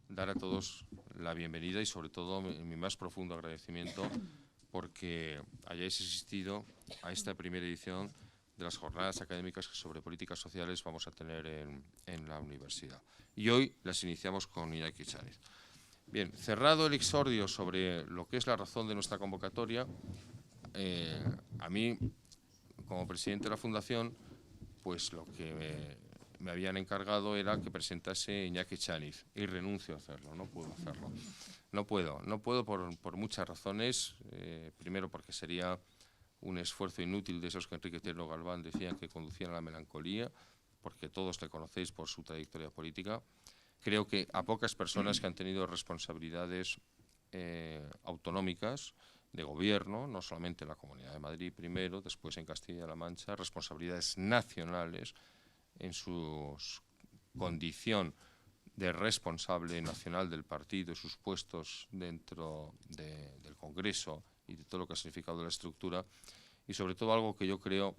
dar a todos la bienvenida y sobre todo mi más profundo agradecimiento porque hayáis asistido a esta primera edición de las jornadas académicas que sobre políticas sociales vamos a tener en la universidad. Y hoy las iniciamos con Iñaki Chávez. Bien, cerrado el exordio sobre lo que es la razón de nuestra convocatoria, a mí, como presidente de la Fundación, pues lo que me habían encargado era que presentase Iñaki Chaniz y renuncio a hacerlo, no puedo hacerlo. No puedo por muchas razones. Primero porque sería un esfuerzo inútil de esos que Enrique Tierno Galván decían que conducían a la melancolía, porque todos le conocéis por su trayectoria política. Creo que a pocas personas que han tenido responsabilidades autonómicas de gobierno, no solamente en la Comunidad de Madrid primero, después en Castilla-La Mancha, responsabilidades nacionales en su condición de responsable nacional del partido, sus puestos dentro del Congreso y de todo lo que ha significado la estructura, y sobre todo algo que yo creo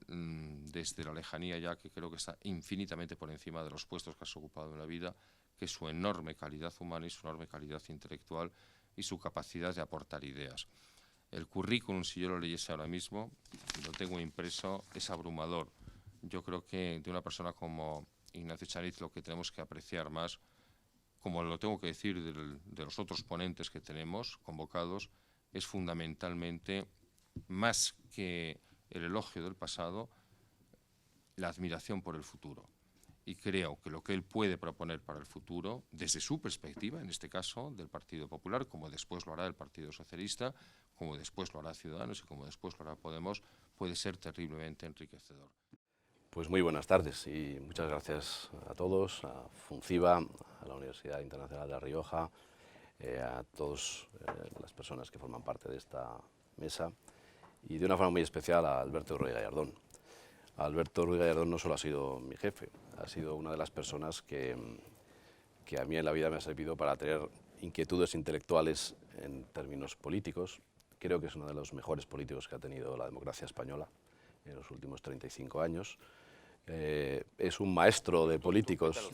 desde la lejanía ya, que creo que está infinitamente por encima de los puestos que has ocupado en la vida, que es su enorme calidad humana y su enorme calidad intelectual y su capacidad de aportar ideas. El currículum, si yo lo leyese ahora mismo, lo tengo impreso, es abrumador. Yo creo que de una persona como Ignacio Chaniz lo que tenemos que apreciar más, como lo tengo que decir de los otros ponentes que tenemos convocados, es fundamentalmente, más que el elogio del pasado, la admiración por el futuro. Y creo que lo que él puede proponer para el futuro, desde su perspectiva, en este caso, del Partido Popular, como después lo hará el Partido Socialista, como después lo hará Ciudadanos y como después lo hará Podemos, puede ser terriblemente enriquecedor. Pues muy buenas tardes y muchas gracias a todos, a FUNCIVA, a la Universidad Internacional de La Rioja, a todas las personas que forman parte de esta mesa y de una forma muy especial a Alberto Ruiz Gallardón. Alberto Ruiz Gallardón no solo ha sido mi jefe, ha sido una de las personas que a mí en la vida me ha servido para tener inquietudes intelectuales en términos políticos. Creo que es uno de los mejores políticos que ha tenido la democracia española en los últimos 35 años. Es un maestro de políticos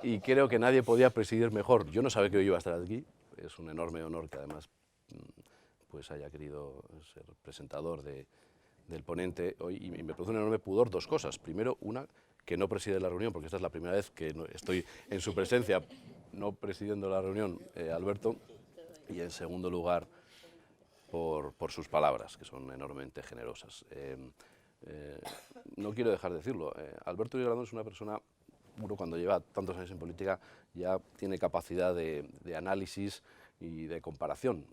y creo que nadie podía presidir mejor. Yo no sabía que hoy iba a estar aquí, es un enorme honor que además pues haya querido ser presentador del ponente hoy, y me produce un enorme pudor dos cosas. Primero, una, que no preside la reunión, porque esta es la primera vez que estoy en su presencia no presidiendo la reunión, Alberto, y en segundo lugar, por sus palabras, que son enormemente generosas. No quiero dejar de decirlo, Alberto Gallardón es una persona, uno cuando lleva tantos años en política ya tiene capacidad de análisis y de comparación,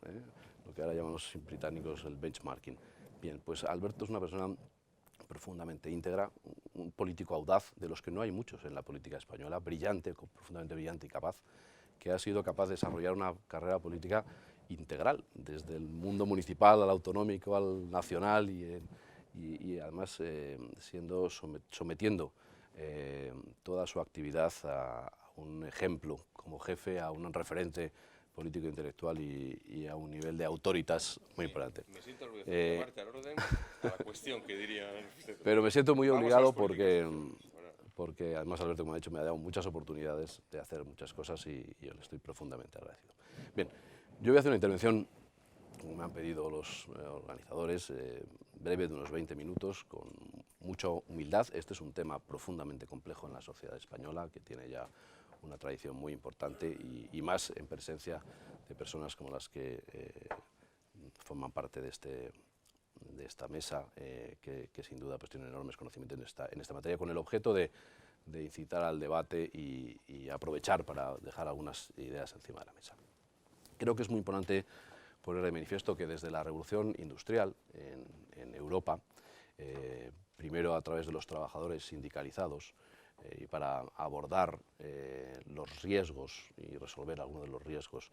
lo que ahora llamamos británicos el benchmarking. Bien, pues Alberto es una persona profundamente íntegra, un político audaz, de los que no hay muchos en la política española, brillante, profundamente brillante y capaz, que ha sido capaz de desarrollar una carrera política integral, desde el mundo municipal al autonómico, al nacional y además sometiendo toda su actividad a un ejemplo como jefe, a un referente político intelectual y a un nivel de autoritas muy importante. Me siento orgulloso de marcar orden a la cuestión que diría. Pero me siento muy obligado porque además Alberto, como ha dicho, me ha dado muchas oportunidades de hacer muchas cosas y yo le estoy profundamente agradecido. Bien, yo voy a hacer una intervención, como me han pedido los organizadores, breve de unos 20 minutos, con mucha humildad. Este es un tema profundamente complejo en la sociedad española, que tiene ya una tradición muy importante y más en presencia de personas como las que forman parte de esta mesa, que sin duda pues tienen enormes conocimientos en esta materia, con el objeto de incitar al debate y aprovechar para dejar algunas ideas encima de la mesa. Creo que es muy importante poner de manifiesto que desde la revolución industrial en Europa, primero a través de los trabajadores sindicalizados, y para abordar los riesgos y resolver algunos de los riesgos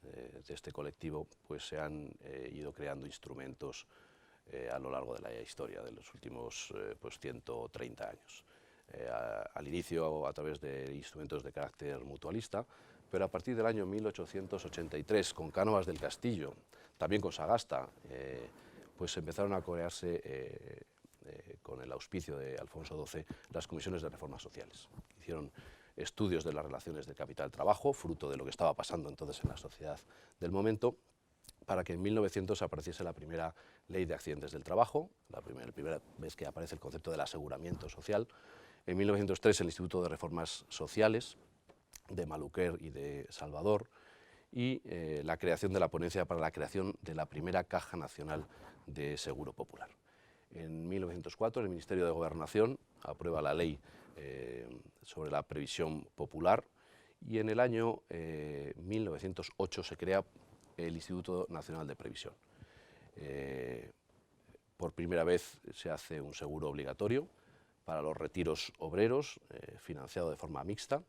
de este colectivo, pues se han ido creando instrumentos a lo largo de la historia de los últimos pues 130 años. Al inicio a través de instrumentos de carácter mutualista, pero a partir del año 1883, con Cánovas del Castillo, también con Sagasta, pues empezaron a crearse con el auspicio de Alfonso XII, las comisiones de reformas sociales. Hicieron estudios de las relaciones de capital-trabajo, fruto de lo que estaba pasando entonces en la sociedad del momento, para que en 1900 apareciese la primera ley de accidentes del trabajo, la primera vez que aparece el concepto del aseguramiento social. En 1903 el Instituto de Reformas Sociales de Maluquer y de Salvador, y la creación de la ponencia para la creación de la primera Caja Nacional de Seguro Popular. En 1904 el Ministerio de Gobernación aprueba la ley sobre la previsión popular, y en el año 1908 se crea el Instituto Nacional de Previsión. Por primera vez se hace un seguro obligatorio para los retiros obreros, financiado de forma mixta,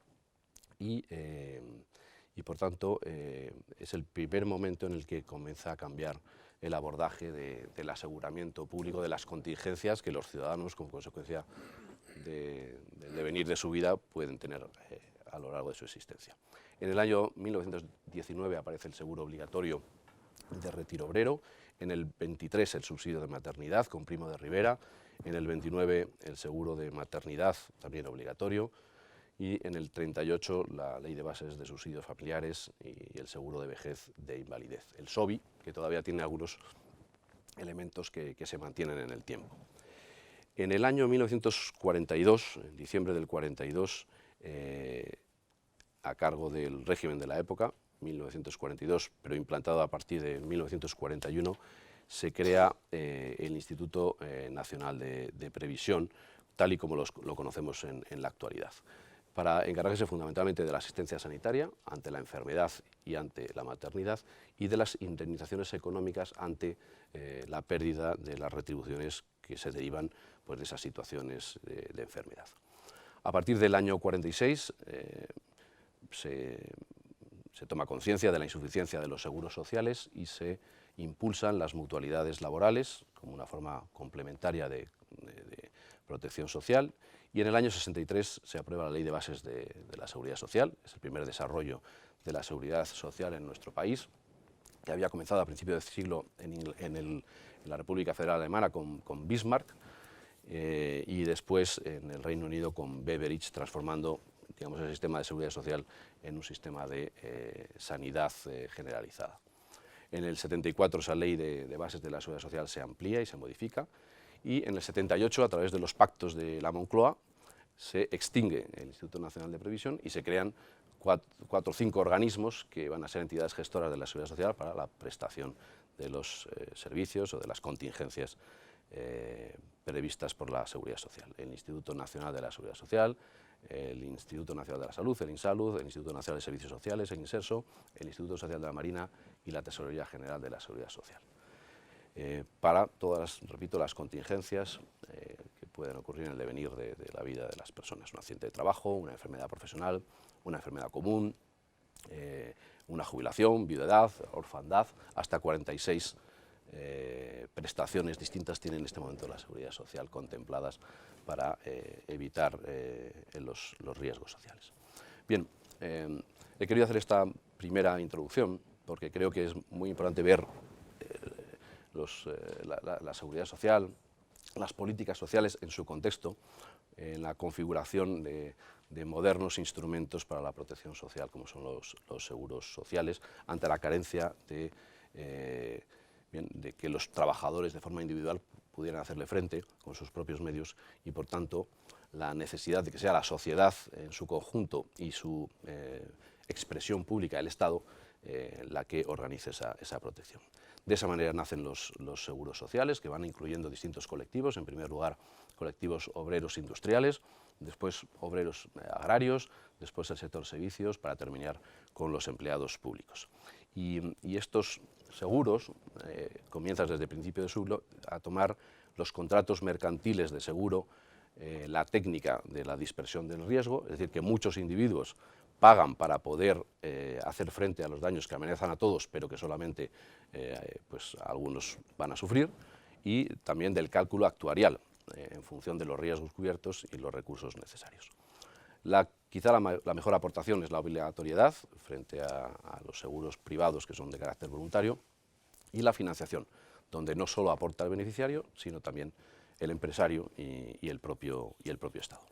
y por tanto es el primer momento en el que comienza a cambiar el abordaje del aseguramiento público, de las contingencias que los ciudadanos, como consecuencia del devenir de su vida, pueden tener a lo largo de su existencia. En el año 1919 aparece el seguro obligatorio de retiro obrero, en el 23 el subsidio de maternidad con Primo de Rivera, en el 29 el seguro de maternidad también obligatorio, y en el 38 la ley de bases de subsidios familiares y el seguro de vejez de invalidez, el SOVI, que todavía tiene algunos elementos que se mantienen en el tiempo. En el año 1942, en diciembre del 42, a cargo del régimen de la época, 1942, pero implantado a partir de 1941, se crea el Instituto Nacional de Previsión, tal y como lo conocemos en la actualidad, para encargarse fundamentalmente de la asistencia sanitaria ante la enfermedad y ante la maternidad, y de las indemnizaciones económicas ante la pérdida de las retribuciones que se derivan pues, de esas situaciones de enfermedad. A partir del año 46 se toma conciencia de la insuficiencia de los seguros sociales y se impulsan las mutualidades laborales como una forma complementaria de protección social, y en el año 63 se aprueba la Ley de Bases de la Seguridad Social. Es el primer desarrollo de la seguridad social en nuestro país, que había comenzado a principios del siglo en la República Federal Alemana con Bismarck, y después en el Reino Unido con Beveridge, transformando, digamos, el sistema de seguridad social en un sistema de sanidad generalizada. En el 74 esa ley de bases de la seguridad social se amplía y se modifica, y en el 78, a través de los pactos de la Moncloa, se extingue el Instituto Nacional de Previsión y se crean 4 o 5 organismos que van a ser entidades gestoras de la seguridad social para la prestación de los servicios o de las contingencias previstas por la seguridad social. El Instituto Nacional de la Seguridad Social, el Instituto Nacional de la Salud, el INSALUD, el Instituto Nacional de Servicios Sociales, el INSERSO, el Instituto Social de la Marina y la Tesorería General de la Seguridad Social. Para todas, repito, las contingencias que pueden ocurrir en el devenir de la vida de las personas. Un accidente de trabajo, una enfermedad profesional, una enfermedad común, una jubilación, viudedad, orfandad, hasta 46 prestaciones distintas tiene en este momento la Seguridad Social contempladas para evitar los riesgos sociales. Bien, he querido hacer esta primera introducción porque creo que es muy importante ver la seguridad social, las políticas sociales en su contexto, en la configuración de modernos instrumentos para la protección social, como son los seguros sociales, ante la carencia de que los trabajadores de forma individual pudieran hacerle frente con sus propios medios, y por tanto la necesidad de que sea la sociedad en su conjunto y su expresión pública, el Estado, la que organice esa protección. De esa manera nacen los seguros sociales, que van incluyendo distintos colectivos, en primer lugar colectivos obreros industriales, después obreros agrarios, después el sector servicios, para terminar con los empleados públicos. Y estos seguros comienzan desde el principio del siglo a tomar los contratos mercantiles de seguro, la técnica de la dispersión del riesgo, es decir, que muchos individuos pagan para poder hacer frente a los daños que amenazan a todos, pero que solamente pues algunos van a sufrir, y también del cálculo actuarial en función de los riesgos cubiertos y los recursos necesarios. Quizá la mejor aportación es la obligatoriedad frente a los seguros privados, que son de carácter voluntario, y la financiación, donde no solo aporta el beneficiario, sino también el empresario y el propio Estado.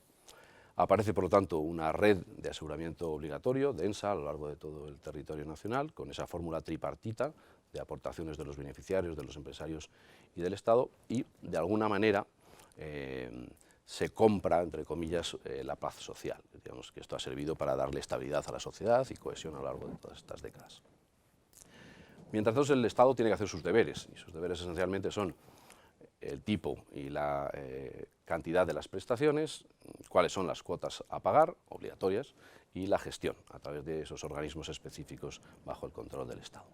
Aparece, por lo tanto, una red de aseguramiento obligatorio densa a lo largo de todo el territorio nacional, con esa fórmula tripartita de aportaciones de los beneficiarios, de los empresarios y del Estado, y de alguna manera se compra, entre comillas, la paz social. Digamos que esto ha servido para darle estabilidad a la sociedad y cohesión a lo largo de todas estas décadas. Mientras tanto, el Estado tiene que hacer sus deberes, y sus deberes esencialmente son el tipo y la cantidad de las prestaciones, cuáles son las cuotas a pagar, obligatorias, y la gestión, a través de esos organismos específicos bajo el control del Estado.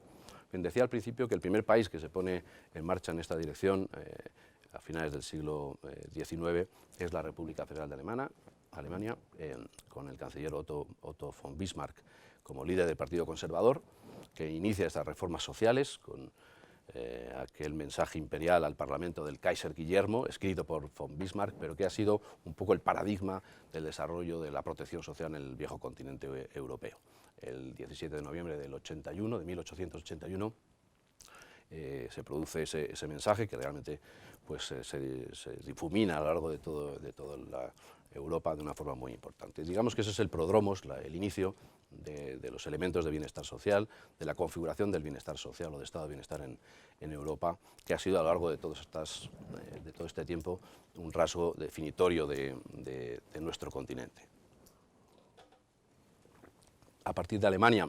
Bien, decía al principio que el primer país que se pone en marcha en esta dirección a finales del siglo XIX es la República Federal de Alemania, con el canciller Otto von Bismarck como líder del Partido Conservador, que inicia estas reformas sociales con aquel mensaje imperial al Parlamento del Kaiser Guillermo, escrito por von Bismarck, pero que ha sido un poco el paradigma del desarrollo de la protección social en el viejo continente europeo. El 17 de noviembre de 1881, se produce ese mensaje que realmente pues, se difumina a lo largo de toda la Europa de una forma muy importante. Digamos que ese es el prodromos, el inicio de los elementos de bienestar social, de la configuración del bienestar social o de estado de bienestar en Europa, que ha sido a lo largo de todo este tiempo un rasgo definitorio de nuestro continente. A partir de Alemania,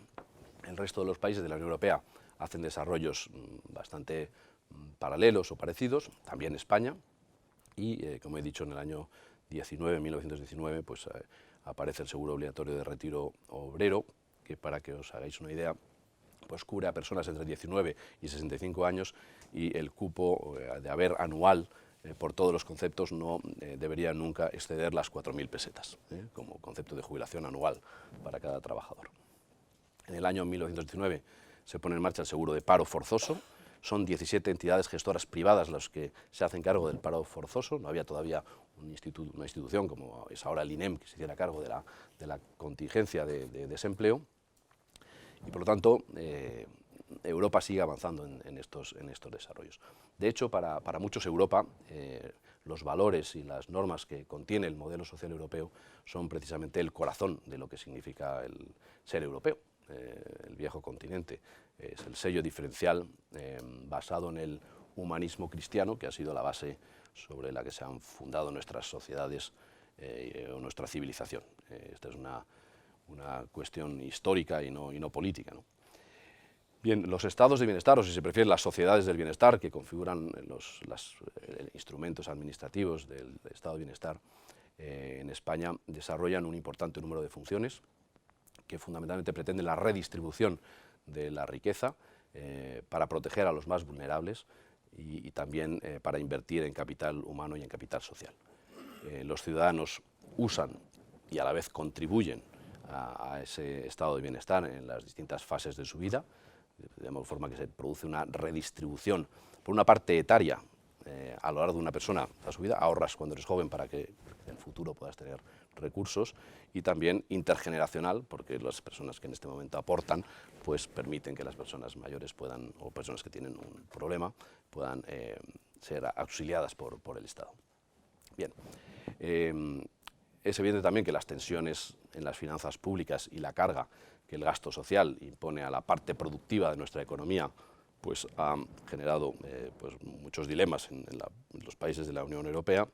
el resto de los países de la Unión Europea hacen desarrollos bastante paralelos o parecidos, también España, y como he dicho, en el año 1919, pues aparece el seguro obligatorio de retiro obrero, que para que os hagáis una idea, pues cubre a personas entre 19 y 65 años y el cupo de haber anual por todos los conceptos no debería nunca exceder las 4.000 pesetas, como concepto de jubilación anual para cada trabajador. En el año 1919 se pone en marcha el seguro de paro forzoso. Son 17 entidades gestoras privadas las que se hacen cargo del paro forzoso. No había todavía una institución como es ahora el INEM que se hiciera cargo de la contingencia de desempleo. Y por lo tanto, Europa sigue avanzando en estos desarrollos. De hecho, para muchos Europa, los valores y las normas que contiene el modelo social europeo son precisamente el corazón de lo que significa el ser europeo. El viejo continente es el sello diferencial basado en el humanismo cristiano, que ha sido la base sobre la que se han fundado nuestras sociedades o nuestra civilización. Esta es una cuestión histórica y no política, ¿no? Bien, los estados de bienestar, o si se prefiere, las sociedades del bienestar, que configuran los instrumentos administrativos del estado de bienestar en España, desarrollan un importante número de funciones que fundamentalmente pretenden la redistribución de la riqueza para proteger a los más vulnerables y también para invertir en capital humano y en capital social. Los ciudadanos usan y a la vez contribuyen a ese estado de bienestar en las distintas fases de su vida, de modo forma que se produce una redistribución, por una parte etaria, a lo largo de una persona a su vida, ahorras cuando eres joven para que en el futuro puedas tener recursos, y también intergeneracional, porque las personas que en este momento aportan, pues permiten que las personas mayores puedan, o personas que tienen un problema, puedan ser auxiliadas por el Estado. Bien, es evidente también que las tensiones en las finanzas públicas y la carga que el gasto social impone a la parte productiva de nuestra economía, pues ha generado pues muchos dilemas en los países de la Unión Europea,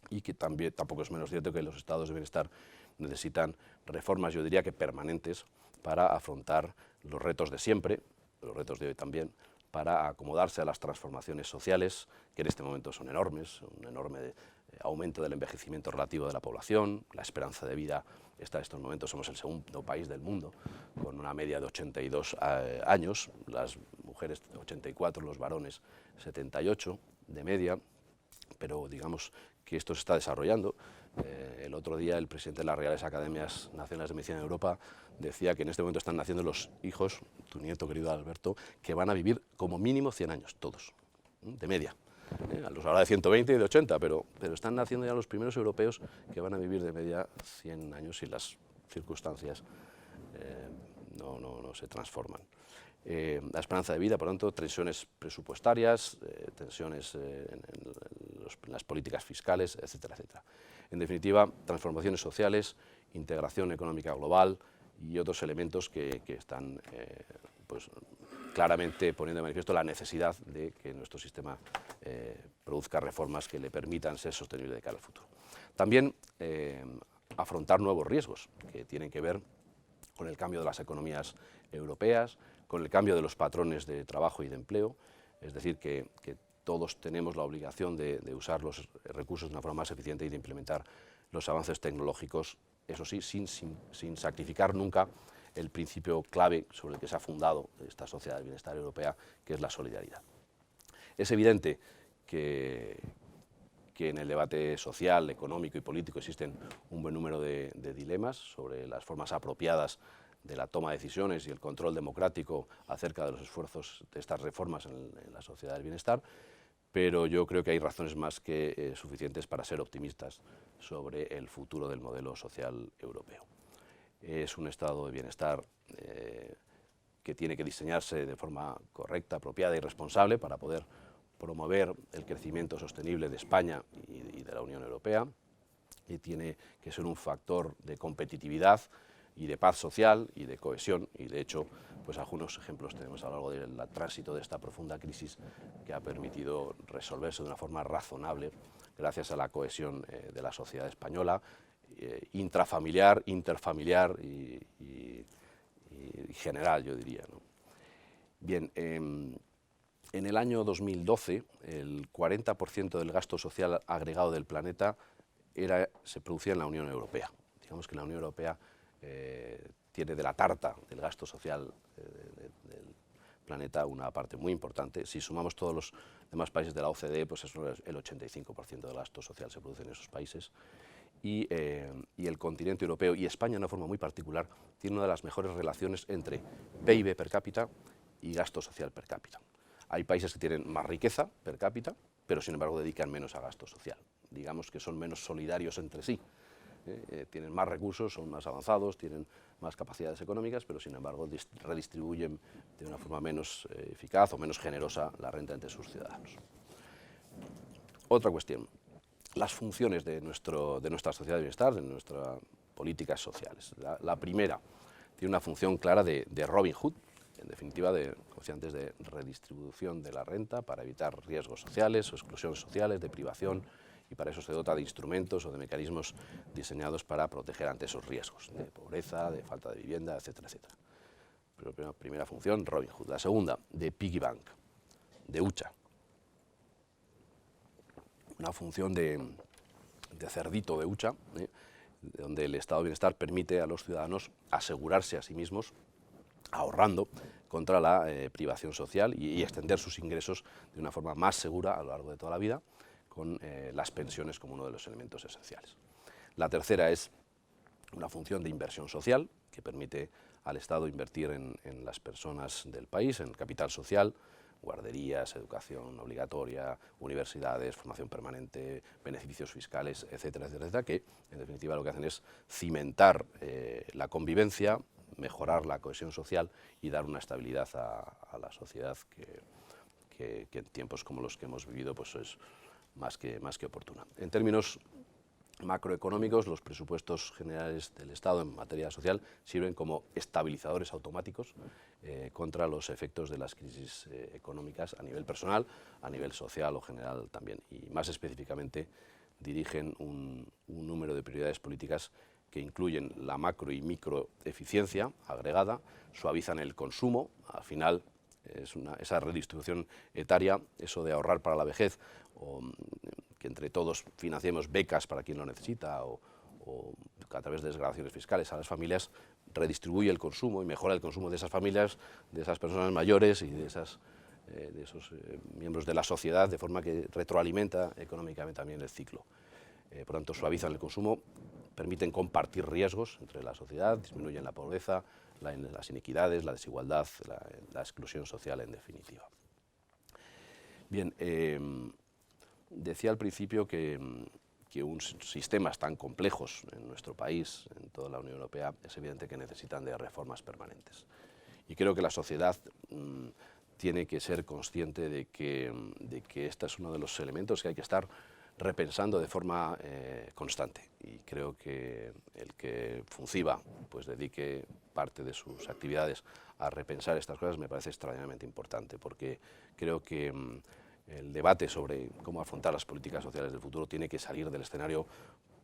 y que también tampoco es menos cierto que los estados de bienestar necesitan reformas, yo diría que permanentes, para afrontar los retos de siempre, los retos de hoy también, para acomodarse a las transformaciones sociales, que en este momento son enormes, un enorme aumento del envejecimiento relativo de la población, la esperanza de vida está en estos momentos, somos el segundo país del mundo, con una media de 82 años, las mujeres 84, los varones 78 de media, pero digamos que esto se está desarrollando. El otro día el presidente de las Reales Academias Nacionales de Medicina de Europa decía que en este momento están naciendo los hijos, tu nieto querido Alberto, que van a vivir como mínimo 100 años, todos, de media. Los habla de 120 y de 80, pero están naciendo ya los primeros europeos que van a vivir de media 100 años si las circunstancias no se transforman. La esperanza de vida, por lo tanto, tensiones presupuestarias, tensiones en las políticas fiscales, etcétera, etcétera. En definitiva, transformaciones sociales, integración económica global y otros elementos que están pues, claramente poniendo de manifiesto la necesidad de que nuestro sistema produzca reformas que le permitan ser sostenible de cara al futuro. También afrontar nuevos riesgos que tienen que ver con el cambio de las economías europeas, con el cambio de los patrones de trabajo y de empleo, es decir, que todos tenemos la obligación de usar los recursos de una forma más eficiente y de implementar los avances tecnológicos, eso sí, sin sacrificar nunca el principio clave sobre el que se ha fundado esta sociedad del bienestar europea, que es la solidaridad. Es evidente que en el debate social, económico y político existen un buen número de dilemas sobre las formas apropiadas de la toma de decisiones y el control democrático acerca de los esfuerzos de estas reformas en la sociedad del bienestar, pero yo creo que hay razones más que suficientes para ser optimistas sobre el futuro del modelo social europeo. Es un estado de bienestar que tiene que diseñarse de forma correcta, apropiada y responsable para poder promover el crecimiento sostenible de España y de la Unión Europea, y tiene que ser un factor de competitividad y de paz social y de cohesión, y de hecho pues algunos ejemplos tenemos a lo largo del tránsito de esta profunda crisis que ha permitido resolverse de una forma razonable gracias a la cohesión de la sociedad española, intrafamiliar, interfamiliar y general, yo diría, ¿no? Bien, en el año 2012 el 40% del gasto social agregado del planeta se producía en la Unión Europea. Digamos que la Unión Europea tiene de la tarta del gasto social del planeta una parte muy importante. Si sumamos todos los demás países de la OCDE, pues eso es el 85% del gasto social se produce en esos países. Y el continente europeo y España, de una forma muy particular, tiene una de las mejores relaciones entre PIB per cápita y gasto social per cápita. Hay países que tienen más riqueza per cápita, pero sin embargo dedican menos a gasto social. Digamos que son menos solidarios entre sí. Tienen más recursos, son más avanzados, tienen más capacidades económicas, pero sin embargo redistribuyen de una forma menos eficaz o menos generosa la renta entre sus ciudadanos. Otra cuestión, las funciones de nuestra sociedad de bienestar, de nuestras políticas sociales. La primera tiene una función clara de Robin Hood, en definitiva, como decía antes, de redistribución de la renta para evitar riesgos sociales o exclusiones sociales, de privación, y para eso se dota de instrumentos o de mecanismos diseñados para proteger ante esos riesgos, de pobreza, de falta de vivienda, etcétera, etcétera. Pero la primera función, Robin Hood. La segunda, de Piggy Bank, de hucha. Una función de cerdito de hucha, donde el estado de bienestar permite a los ciudadanos asegurarse a sí mismos, ahorrando contra la privación social y extender sus ingresos de una forma más segura a lo largo de toda la vida, con las pensiones como uno de los elementos esenciales. La tercera es una función de inversión social, que permite al Estado invertir en las personas del país, en capital social, guarderías, educación obligatoria, universidades, formación permanente, beneficios fiscales, etcétera, etcétera, etcétera, que en definitiva lo que hacen es cimentar la convivencia, mejorar la cohesión social y dar una estabilidad a la sociedad que en tiempos como los que hemos vivido pues es más que oportuna. En términos macroeconómicos, los presupuestos generales del Estado en materia social sirven como estabilizadores automáticos contra los efectos de las crisis económicas a nivel personal, a nivel social o general también, y más específicamente dirigen un número de prioridades políticas que incluyen la macro y microeficiencia agregada, suavizan el consumo, al final esa redistribución etaria, eso de ahorrar para la vejez, o que entre todos financiemos becas para quien lo necesita, o a través de desgravaciones fiscales a las familias, redistribuye el consumo y mejora el consumo de esas familias, de esas personas mayores y de esos miembros de la sociedad, de forma que retroalimenta económicamente también el ciclo. Por tanto, suavizan el consumo, permiten compartir riesgos entre la sociedad, disminuyen la pobreza, las inequidades, la desigualdad, la exclusión social en definitiva. Bien, decía al principio que sistemas tan complejos en nuestro país, en toda la Unión Europea, es evidente que necesitan de reformas permanentes. Y creo que la sociedad tiene que ser consciente de que este es uno de los elementos que hay que estar repensando de forma constante. Y creo que el que Funciva pues dedique parte de sus actividades a repensar estas cosas me parece extraordinariamente importante, porque creo que el debate sobre cómo afrontar las políticas sociales del futuro tiene que salir del escenario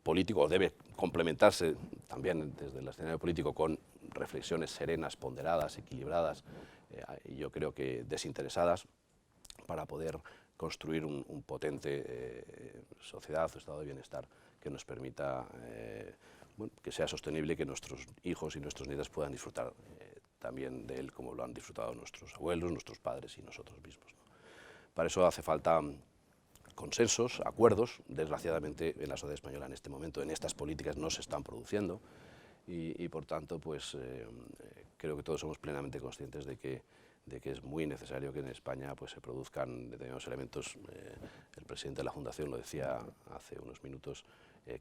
político, o debe complementarse también desde el escenario político con reflexiones serenas, ponderadas, equilibradas, y yo creo que desinteresadas, para poder construir un potente sociedad o estado de bienestar que nos permita bueno, que sea sostenible y que nuestros hijos y nuestros nietos puedan disfrutar también de él como lo han disfrutado nuestros abuelos, nuestros padres y nosotros mismos, ¿no? Para eso hace falta consensos, acuerdos. Desgraciadamente en la sociedad española en este momento, en estas políticas, no se están produciendo y por tanto pues, creo que todos somos plenamente conscientes de que es muy necesario que en España pues, se produzcan determinados elementos, el presidente de la Fundación lo decía hace unos minutos,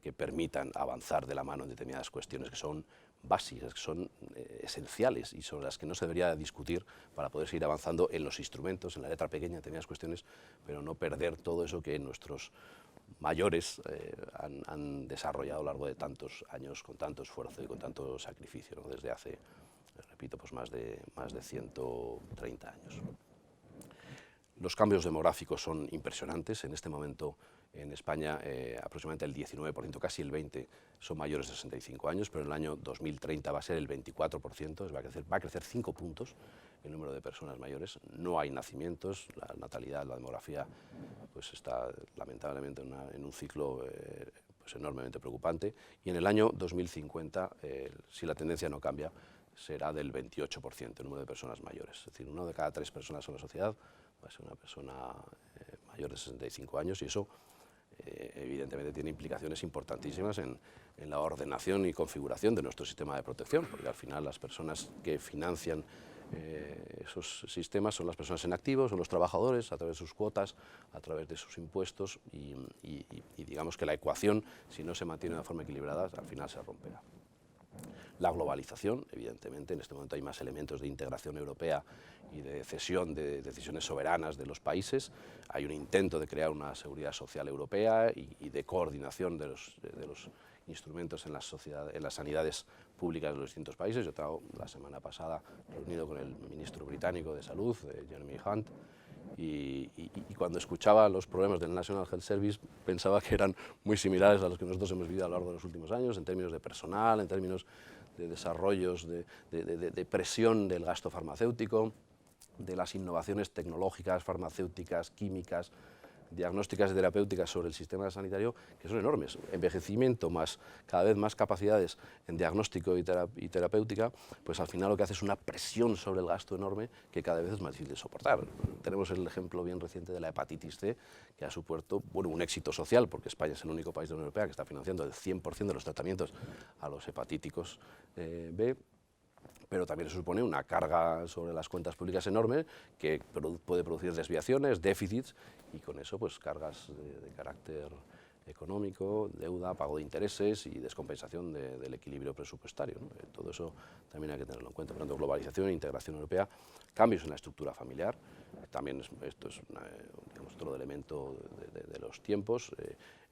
que permitan avanzar de la mano en determinadas cuestiones que son básicas, que son esenciales y sobre las que no se debería discutir para poder seguir avanzando en los instrumentos, en la letra pequeña, en determinadas cuestiones, pero no perder todo eso que nuestros mayores han desarrollado a lo largo de tantos años con tanto esfuerzo y con tanto sacrificio, ¿no? Desde hace, repito, pues más de 130 años. Los cambios demográficos son impresionantes. En este momento en España aproximadamente el 19%, casi el 20%, son mayores de 65 años, pero en el año 2030 va a ser el 24%, va a crecer 5 puntos el número de personas mayores. No hay nacimientos, la natalidad, la demografía pues está lamentablemente en un ciclo pues enormemente preocupante, y en el año 2050, si la tendencia no cambia, será del 28% el número de personas mayores. Es decir, 1 de cada 3 personas en la sociedad va a ser una persona mayor de 65 años, y eso evidentemente tiene implicaciones importantísimas en la ordenación y configuración de nuestro sistema de protección, porque al final las personas que financian esos sistemas son las personas en activo, son los trabajadores a través de sus cuotas, a través de sus impuestos, y digamos que la ecuación, si no se mantiene de forma equilibrada, al final se romperá. La globalización, evidentemente, en este momento hay más elementos de integración europea y de cesión de decisiones soberanas de los países. Hay un intento de crear una seguridad social europea y de coordinación de los instrumentos en las sanidades públicas de los distintos países. Yo estaba la semana pasada reunido con el ministro británico de Salud, Jeremy Hunt, y cuando escuchaba los problemas del National Health Service pensaba que eran muy similares a los que nosotros hemos vivido a lo largo de los últimos años, en términos de personal, en términos de desarrollos, de presión del gasto farmacéutico, de las innovaciones tecnológicas, farmacéuticas, químicas, diagnósticas y terapéuticas sobre el sistema sanitario, que son enormes. Envejecimiento más cada vez más capacidades en diagnóstico y terapéutica, pues al final lo que hace es una presión sobre el gasto enorme que cada vez es más difícil de soportar. Tenemos el ejemplo bien reciente de la hepatitis C, que ha supuesto un éxito social, porque España es el único país de la Unión Europea que está financiando el 100% de los tratamientos a los hepatíticos B, pero también se supone una carga sobre las cuentas públicas enorme que puede producir desviaciones, déficits, y con eso pues cargas de carácter económico, deuda, pago de intereses y descompensación del equilibrio presupuestario, ¿no? Todo eso también hay que tenerlo en cuenta. Por lo tanto, globalización, integración europea, cambios en la estructura familiar, también esto es digamos, otro elemento de los tiempos.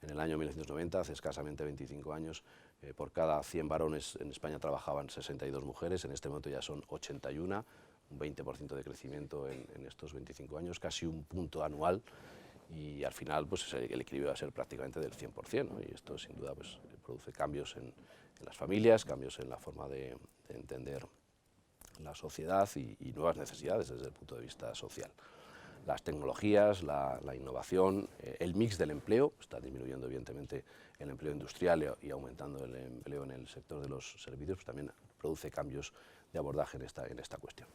En el año 1990, hace escasamente 25 años, por cada 100 varones en España trabajaban 62 mujeres, en este momento ya son 81, un 20% de crecimiento en estos 25 años, casi un punto anual, y al final pues el equilibrio va a ser prácticamente del 100%, ¿no? Y esto sin duda pues, produce cambios en las familias, cambios en la forma de entender la sociedad y nuevas necesidades desde el punto de vista social. Las tecnologías, la innovación, el mix del empleo, está disminuyendo evidentemente el empleo industrial y aumentando el empleo en el sector de los servicios, pues también produce cambios de abordaje en esta cuestión.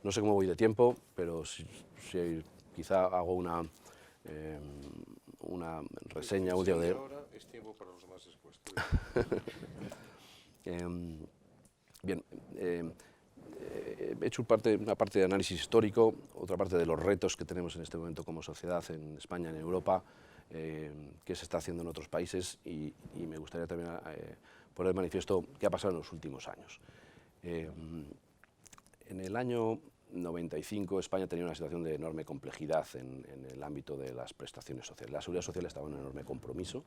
No sé cómo voy de tiempo, pero si quizá hago una reseña última de... Ahora es tiempo para los demás expuestos. Bien, he hecho una parte de análisis histórico, otra parte de los retos que tenemos en este momento como sociedad en España, en Europa, qué se está haciendo en otros países, y me gustaría también poner de manifiesto qué ha pasado en los últimos años. En el año 95 España tenía una situación de enorme complejidad en el ámbito de las prestaciones sociales. La seguridad social estaba en un enorme compromiso.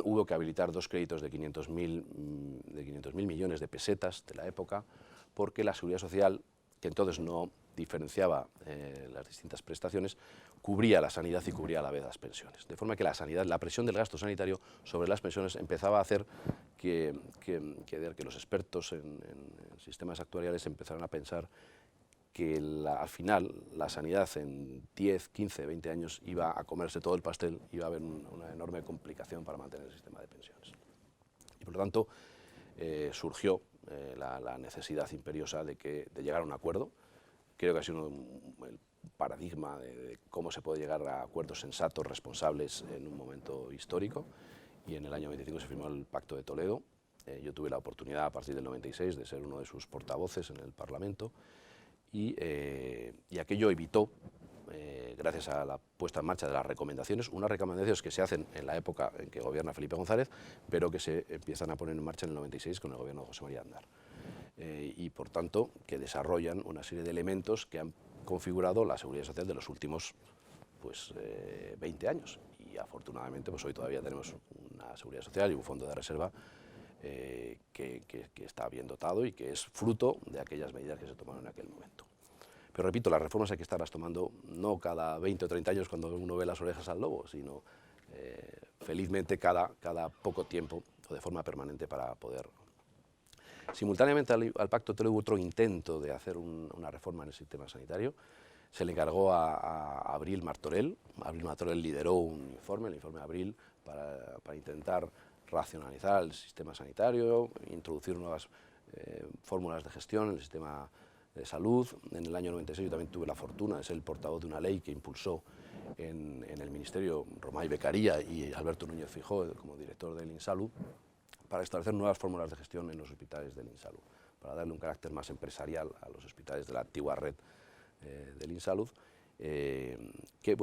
Hubo que habilitar 2 créditos de 500.000 millones de pesetas de la época, porque la seguridad social, que entonces no diferenciaba las distintas prestaciones, cubría la sanidad y cubría a la vez las pensiones. De forma que la sanidad, la presión del gasto sanitario sobre las pensiones empezaba a hacer que los expertos en sistemas actuariales empezaran a pensar que al final la sanidad en 10, 15, 20 años iba a comerse todo el pastel, iba a haber una enorme complicación para mantener el sistema de pensiones. Y por lo tanto surgió la necesidad imperiosa de llegar a un acuerdo. Creo que ha sido el paradigma de cómo se puede llegar a acuerdos sensatos, responsables en un momento histórico, y en el año 95 se firmó el Pacto de Toledo. Yo tuve la oportunidad a partir del 96 de ser uno de sus portavoces en el Parlamento, y aquello evitó, gracias a la puesta en marcha de las recomendaciones, unas recomendaciones que se hacen en la época en que gobierna Felipe González, pero que se empiezan a poner en marcha en el 96 con el gobierno de José María Aznar. Y por tanto que desarrollan una serie de elementos que han configurado la seguridad social de los últimos 20 años. Y afortunadamente pues hoy todavía tenemos una seguridad social y un fondo de reserva que está bien dotado y que es fruto de aquellas medidas que se tomaron en aquel momento. Pero repito, las reformas hay que estarlas tomando no cada 20 o 30 años cuando uno ve las orejas al lobo, sino felizmente cada poco tiempo o de forma permanente para poder. Simultáneamente al Pacto de Toledo hubo otro intento de hacer una reforma en el sistema sanitario. Se le encargó a Abril Martorell. Abril Martorell lideró un informe, el informe Abril, para intentar racionalizar el sistema sanitario, introducir nuevas fórmulas de gestión en el sistema de salud. En el año 96 yo también tuve la fortuna de ser el portavoz de una ley que impulsó en el Ministerio Romay Beccaria y Alberto Núñez Feijóo como director del INSALU, para establecer nuevas fórmulas de gestión en los hospitales del INSALU, para darle un carácter más empresarial a los hospitales de la antigua red del INSALUD, que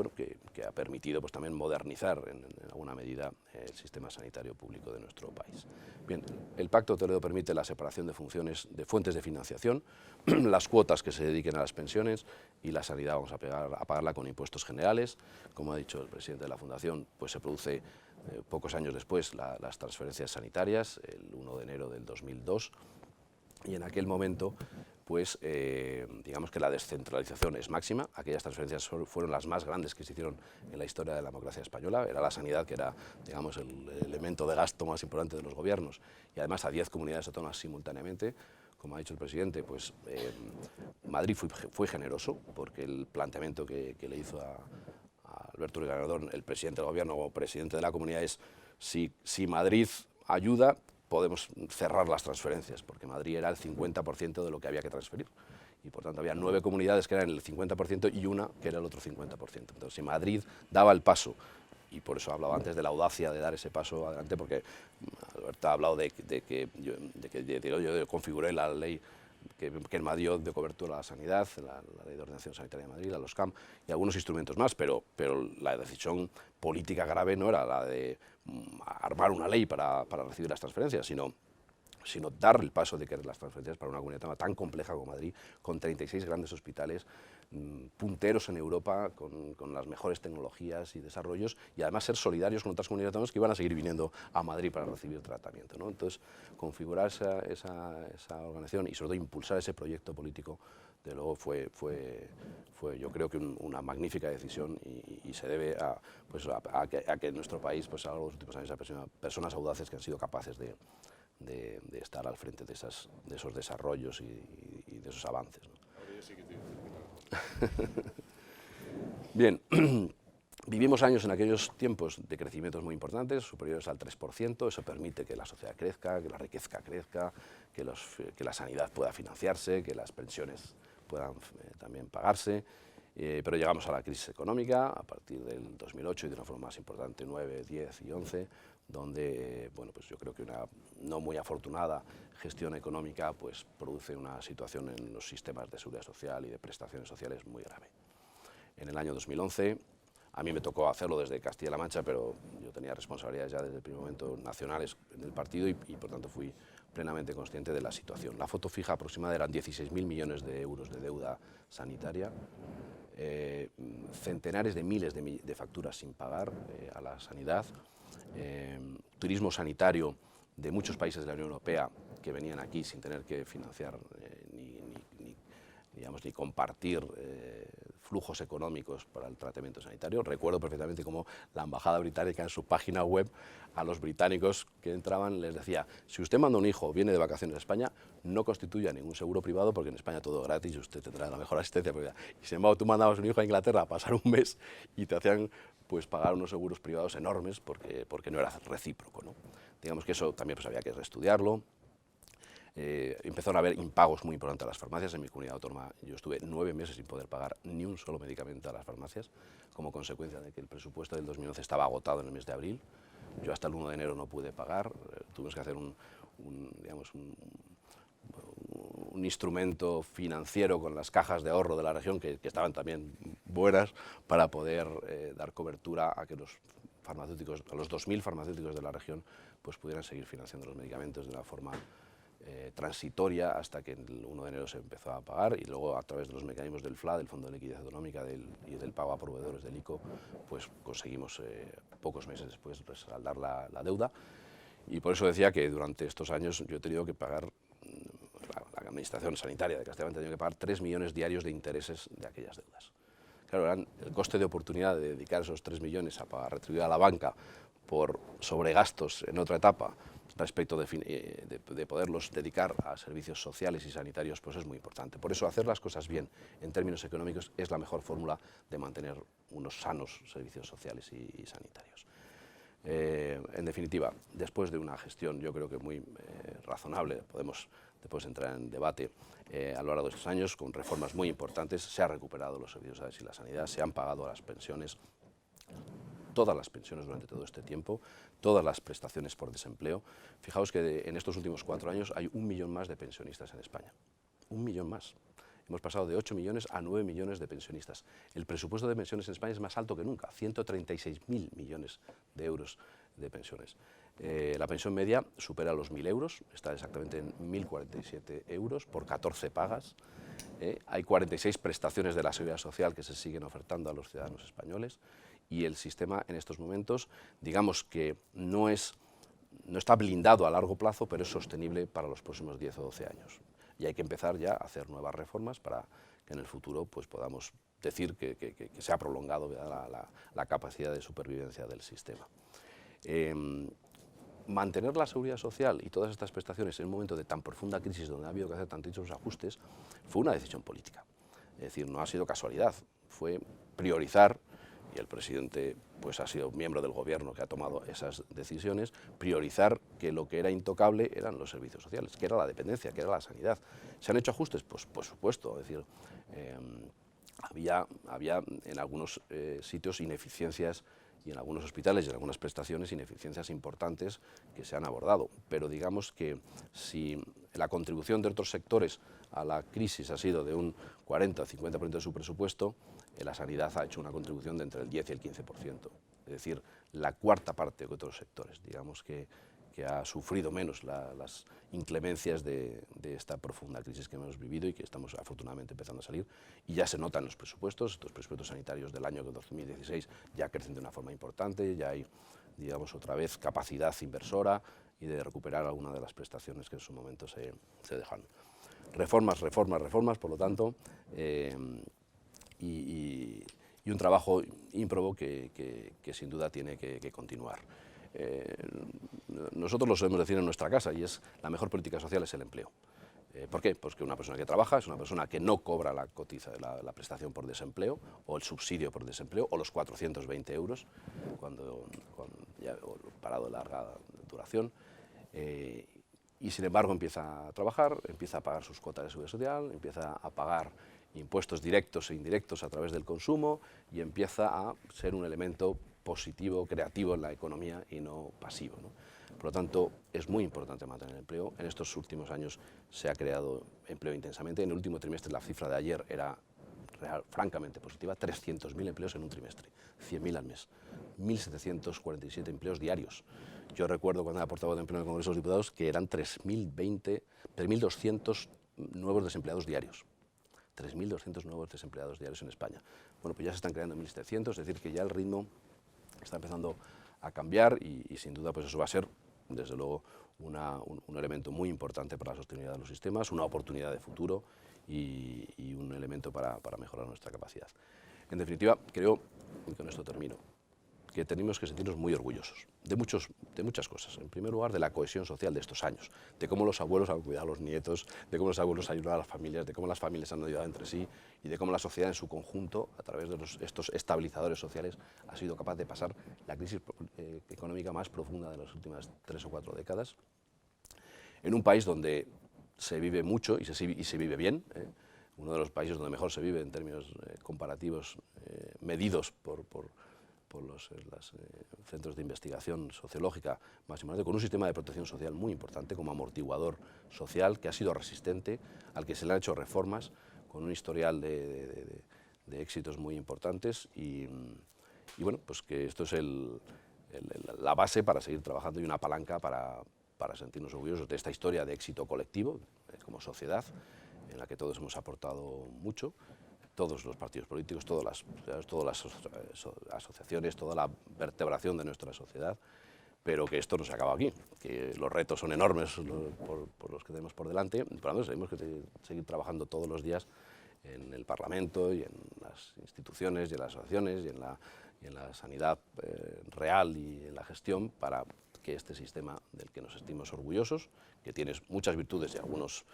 ha permitido pues, también modernizar en alguna medida el sistema sanitario público de nuestro país. Bien, el Pacto de Toledo permite la separación de funciones, de fuentes de financiación, las cuotas que se dediquen a las pensiones y la sanidad vamos a pagarla con impuestos generales. Como ha dicho el presidente de la Fundación, pues se produce pocos años después las transferencias sanitarias, el 1 de enero del 2002, y en aquel momento pues digamos que la descentralización es máxima. Aquellas transferencias fueron las más grandes que se hicieron en la historia de la democracia española. Era la sanidad que era, digamos, el elemento de gasto más importante de los gobiernos, y además a 10 comunidades autónomas simultáneamente. Como ha dicho el presidente, pues Madrid fue generoso, porque el planteamiento que le hizo a Alberto Núñez Gallardón, el presidente del gobierno o presidente de la comunidad, es si Madrid ayuda, podemos cerrar las transferencias, porque Madrid era el 50% de lo que había que transferir. Y por tanto había 9 comunidades que eran el 50% y una que era el otro 50%. Entonces si Madrid daba el paso, y por eso hablaba antes de la audacia de dar ese paso adelante, porque Alberto ha hablado de que yo configuré la ley que en Madrid dio de cobertura a la sanidad, la Ley de Ordenación Sanitaria de Madrid, la LOSCAM, y algunos instrumentos más, pero la decisión política grave no era la de armar una ley para recibir las transferencias, sino dar el paso de querer las transferencias para una comunidad tan compleja como Madrid, con 36 grandes hospitales, punteros en Europa, con las mejores tecnologías y desarrollos, y además ser solidarios con otras comunidades autónomas que iban a seguir viniendo a Madrid para recibir tratamiento, ¿no? Entonces, configurar esa organización y sobre todo impulsar ese proyecto político, de luego fue yo creo que una magnífica decisión, y se debe a que en nuestro país pues, a lo largo de los últimos años ha personas audaces que han sido capaces de estar al frente de esos desarrollos y de esos avances, ¿no? Bien, vivimos años en aquellos tiempos de crecimientos muy importantes, superiores al 3%, eso permite que la sociedad crezca, que la riqueza crezca, que la sanidad pueda financiarse, que las pensiones puedan también pagarse, pero llegamos a la crisis económica a partir del 2008 y de una forma más importante 9, 10 y 11, donde bueno, pues yo creo que una no muy afortunada gestión económica pues produce una situación en los sistemas de seguridad social y de prestaciones sociales muy grave. En el año 2011 A mí me tocó hacerlo desde Castilla-La Mancha, pero yo tenía responsabilidades ya desde el primer momento nacionales en el partido y por tanto fui plenamente consciente de la situación. La foto fija aproximada eran 16.000 millones de euros de deuda sanitaria, centenares de miles de facturas sin pagar a la sanidad, turismo sanitario de muchos países de la Unión Europea que venían aquí sin tener que financiar ni compartir flujos económicos para el tratamiento sanitario. Recuerdo perfectamente cómo la embajada británica en su página web a los británicos que entraban les decía: si usted manda un hijo o viene de vacaciones a España, no constituya ningún seguro privado porque en España todo es gratis y usted tendrá la mejor asistencia privada. Y sin embargo tú mandabas un hijo a Inglaterra a pasar un mes y te hacían pues pagar unos seguros privados enormes porque no era recíproco, ¿no? Digamos que eso también pues había que reestudiarlo. Empezaron a haber impagos muy importantes a las farmacias. En mi comunidad autónoma yo estuve 9 meses sin poder pagar ni un solo medicamento a las farmacias, como consecuencia de que el presupuesto del 2011 estaba agotado en el mes de abril. Yo hasta el 1 de enero no pude pagar, tuvimos que hacer un instrumento financiero con las cajas de ahorro de la región, que estaban también buenas, para poder dar cobertura a que los farmacéuticos, a los 2.000 farmacéuticos de la región, pues pudieran seguir financiando los medicamentos de una forma transitoria hasta que el 1 de enero se empezó a pagar, y luego a través de los mecanismos del FLA, del Fondo de Liquidez Autonómica y del pago a proveedores del ICO, pues conseguimos pocos meses después saldar la deuda. Y por eso decía que durante estos años yo he tenido que pagar, la Administración Sanitaria de Castilla-La Mancha ha tenido que pagar 3 millones diarios de intereses de aquellas deudas. Claro, el coste de oportunidad de dedicar esos 3 millones a retribuir a la banca por sobregastos en otra etapa respecto de poderlos dedicar a servicios sociales y sanitarios, pues es muy importante. Por eso hacer las cosas bien en términos económicos es la mejor fórmula de mantener unos sanos servicios sociales y sanitarios. En definitiva, después de una gestión yo creo que muy razonable, podemos después entrar en debate, a lo largo de estos años, con reformas muy importantes, se han recuperado los servicios sociales y la sanidad, se han pagado las pensiones, todas las pensiones durante todo este tiempo, todas las prestaciones por desempleo. Fijaos que en estos últimos 4 años hay 1 millón más de pensionistas en España, 1 millón más. Hemos pasado de 8 millones a 9 millones de pensionistas. El presupuesto de pensiones en España es más alto que nunca, 136.000 millones de euros de pensiones. La pensión media supera los 1.000 euros, está exactamente en 1.047 euros por 14 pagas. Hay 46 prestaciones de la Seguridad Social que se siguen ofertando a los ciudadanos españoles, y el sistema en estos momentos, digamos que no está blindado a largo plazo, pero es sostenible para los próximos 10 o 12 años. Y hay que empezar ya a hacer nuevas reformas para que en el futuro pues, podamos decir que se ha prolongado la capacidad de supervivencia del sistema. Mantener la seguridad social y todas estas prestaciones en un momento de tan profunda crisis donde ha habido que hacer tantos ajustes fue una decisión política. Es decir, no ha sido casualidad, fue priorizar, y el presidente pues, ha sido miembro del gobierno que ha tomado esas decisiones, priorizar que lo que era intocable eran los servicios sociales, que era la dependencia, que era la sanidad. ¿Se han hecho ajustes? Pues por supuesto, es decir, había en algunos sitios ineficiencias, y en algunos hospitales y en algunas prestaciones ineficiencias importantes que se han abordado, pero digamos que si la contribución de otros sectores a la crisis ha sido de un 40 o 50% de su presupuesto, la sanidad ha hecho una contribución de entre el 10 y el 15%, es decir, la cuarta parte de otros sectores, digamos que ha sufrido menos las inclemencias de esta profunda crisis que hemos vivido y que estamos afortunadamente empezando a salir, y ya se notan los presupuestos. Estos presupuestos sanitarios del año 2016 ya crecen de una forma importante, ya hay, digamos, otra vez capacidad inversora y de recuperar alguna de las prestaciones que en su momento se dejan. Reformas, por lo tanto, y un trabajo ímprobo que sin duda tiene que continuar. Nosotros lo solemos decir en nuestra casa, y es la mejor política social es el empleo. ¿Por qué? Pues que una persona que trabaja es una persona que no cobra la prestación por desempleo, o el subsidio por desempleo, o los 420 euros cuando ya parado de larga duración, y sin embargo empieza a trabajar, empieza a pagar sus cuotas de seguridad social, empieza a pagar impuestos directos e indirectos a través del consumo, y empieza a ser un elemento positivo, creativo en la economía y no pasivo, ¿no? Por lo tanto, es muy importante mantener el empleo. En estos últimos años se ha creado empleo intensamente. En el último trimestre, la cifra de ayer era francamente positiva, 300.000 empleos en un trimestre, 100.000 al mes, 1.747 empleos diarios. Yo recuerdo cuando era portavoz de empleo en el Congreso de los Diputados que eran 3.200 nuevos desempleados diarios. 3.200 nuevos desempleados diarios en España. Bueno, pues ya se están creando 1.700, es decir, que ya el ritmo está empezando a cambiar y sin duda pues eso va a ser, desde luego, un elemento muy importante para la sostenibilidad de los sistemas, una oportunidad de futuro y un elemento para mejorar nuestra capacidad. En definitiva, creo, y con esto termino, que tenemos que sentirnos muy orgullosos de muchas cosas. En primer lugar, de la cohesión social de estos años, de cómo los abuelos han cuidado a los nietos, de cómo los abuelos han ayudado a las familias, de cómo las familias han ayudado entre sí y de cómo la sociedad en su conjunto, a través de estos estabilizadores sociales, ha sido capaz de pasar la crisis económica más profunda de las últimas 3 o 4 décadas, en un país donde se vive mucho y se vive bien, uno de los países donde mejor se vive en términos comparativos, medidos por los centros de investigación sociológica más importantes, con un sistema de protección social muy importante como amortiguador social que ha sido resistente, al que se le han hecho reformas, con un historial de éxitos muy importantes y bueno, pues que esto es la base para seguir trabajando y una palanca para sentirnos orgullosos de esta historia de éxito colectivo como sociedad, en la que todos hemos aportado mucho, todos los partidos políticos, todas las asociaciones, toda la vertebración de nuestra sociedad, pero que esto no se acaba aquí, que los retos son enormes por los que tenemos por delante, y por lo tanto tenemos que seguir trabajando todos los días en el Parlamento y en las instituciones y en las asociaciones y en la sanidad real y en la gestión para que este sistema del que nos sentimos orgullosos, que tiene muchas virtudes y algunos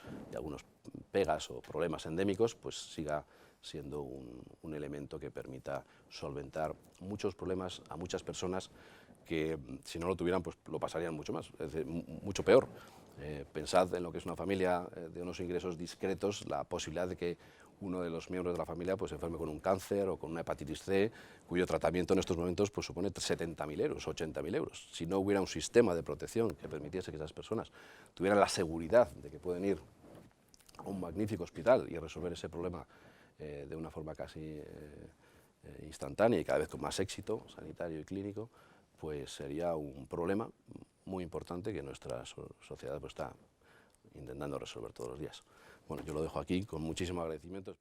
pegas o problemas endémicos, pues siga siendo un elemento que permita solventar muchos problemas a muchas personas que si no lo tuvieran pues lo pasarían mucho más, es decir, mucho peor. Pensad en lo que es una familia de unos ingresos discretos, la posibilidad de que uno de los miembros de la familia pues, se enferme con un cáncer o con una hepatitis C, cuyo tratamiento en estos momentos pues, supone 70.000 euros, 80.000 euros. Si no hubiera un sistema de protección que permitiese que esas personas tuvieran la seguridad de que pueden ir a un magnífico hospital y resolver ese problema de una forma casi instantánea y cada vez con más éxito sanitario y clínico, pues sería un problema muy importante que nuestra sociedad pues, está intentando resolver todos los días. Bueno, yo lo dejo aquí con muchísimo agradecimiento.